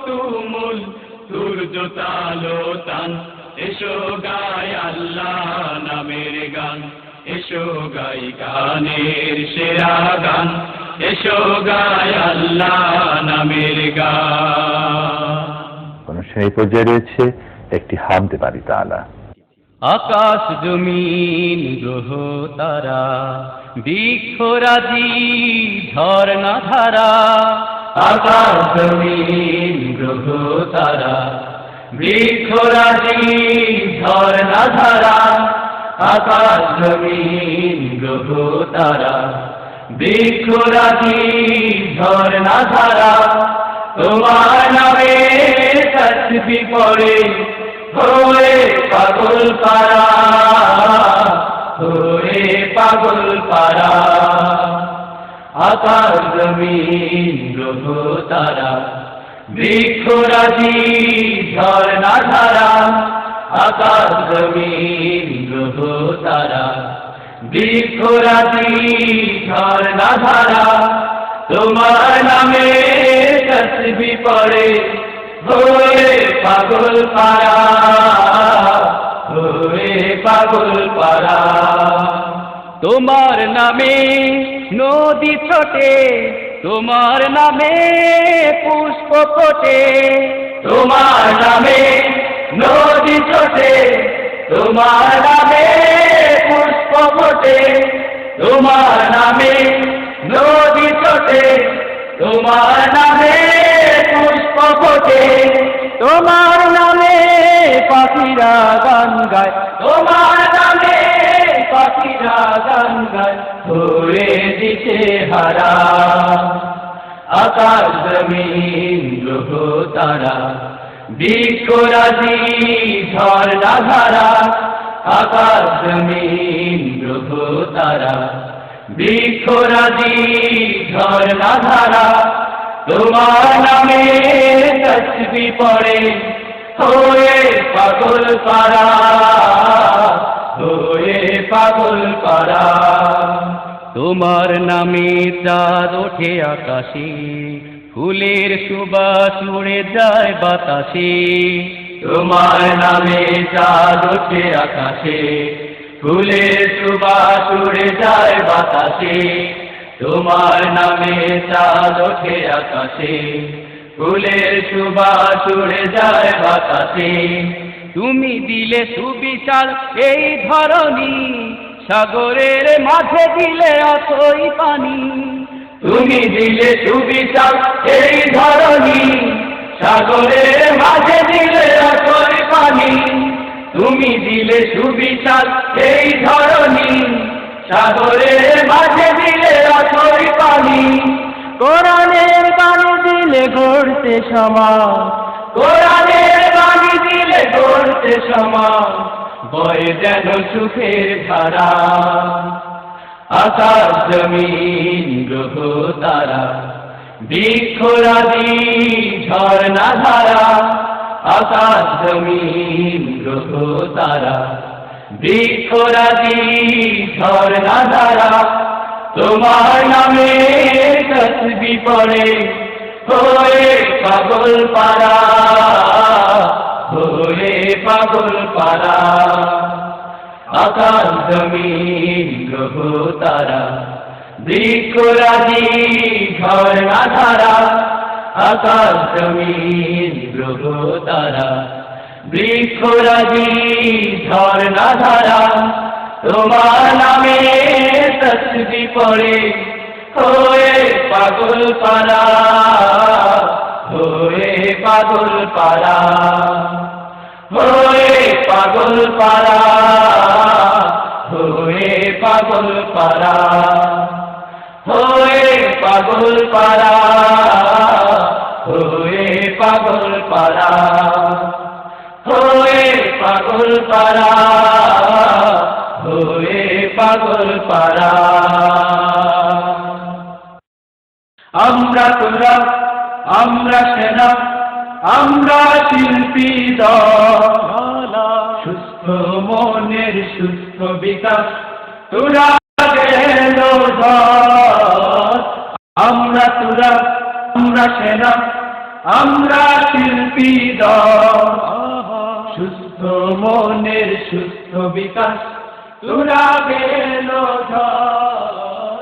তুমুল সূর্য তালো তান এসো গাই আল্লাহ নামের গান এসো গাই গানের সেরা গান এসো গাই আল্লাহ নামের গান। অনুষ্ঠানের পর্যায়ে রয়েছে একটি হামদে বাড়ি তাআলা। আকাশ জমিন গ্রহ তারা বৃক্ষরাজি ঝর্ণা ধারা আকাশ জমিন গ্রহ তারা বৃক্ষরাজি ঝর্ণা ধারা আকাশ জমিন গ্রহ তারা বৃক্ষরাজি ঝর্ণা ধারা তোমার নামে তাসবিহ পড়ে হয়ে পাগল পারা হয়ে পাগল পারা আকাশ জমিন গ্রহ তারা বৃক্ষরাজি ঝর্ণা ধারা আকাশ জমিন গ্রহ তারা বৃক্ষরাজি ঝর্ণা ধারা তোমার নামে তাসবিহ পড়ে হয়ে পাগল পারা হয়ে পাগল পারা তোমার নামে নদী ছোটে তোমার নামে পুষ্প ফোটে তোমার নামে নদী ছোটে তোমার নামে পুষ্প ফোটে তোমার নামে নদী ছোটে তোমার নামে পুষ্প ফোটে তোমার নামে পাখিরা গান গায় তোমার নামে পাখিরা গান গায় হয়ে দিতে হারা আকাশ জমিন গ্রহ তারা বৃক্ষরাজি ঝর্ণা ধারা আকাশ জমিন গ্রহ তারা বৃক্ষরাজি ঝর্ণা ধারা তোমার নামে তাসবিহ পড়ে হয়ে পাগল পারা হয়ে পাগল পারা তোমার নামে চাঁদ ওঠে আকাশে ফুলের সুবাস উড়ে যায় বাতাসে তোমার নামে চাঁদ ওঠে আকাশে ফুলের সুবাস উড়ে যায় বাতাসে তোমার নামে চাঁদ ওঠে আকাশে ফুলের সুবাস উড়ে যায় বাতাসে তুমি দিলে সুবিচার এই ধরনী সাগরের মাঝে দিলে অথই পানি তুমি দিলে সুবিচার এই ধরনী সাগরের মাঝে দিলে অথই পানি তুমি দিলে সুবিচার এই ধরনী সাগরের মাঝে দিলে অথই পানি কোরআনের বাণী দিলে গড়তে সমাজ কোরআনের বাণী দিলে গড়তে সমাজ বয়ে যেন সুখের ধারা আকাশ জমিন গ্রহ তারা বৃক্ষরাজি ঝর্ণা ধারা আকাশ জমিন গ্রহ তারা বৃক্ষরাজি ঝর্ণা ধারা তোমার নামে তাসবিহ পড়ে হয়ে পাগল পারা হয়ে পাগল পারা আকাশ জমিন গ্রহ তারা বৃক্ষরাজি ঝর্ণা ধারা আকাশ জমিন গ্রহ তারা বৃক্ষরাজি ঝর্ণা ধারা তোমার নামে তাসবিহ পড়ে হয়ে পাগল পারা হয়ে পাগল পারা হয়ে পাগল পারা হয়ে পাগল পারা হয়ে পাগল পারা হয়ে পাগল পারা হয়ে পাগল পারা হয়ে পাগল পারা আমরা তোরা আমরা সেনা আমরা শিল্পী দল সুস্থ মনের সুস্থ বিকাশ তোরা গেল আমরা তোরা আমরা সেনা আমরা শিল্পী দল, সুস্থ মনের সুস্থ বিকাশ তোরা গেল ঝড়।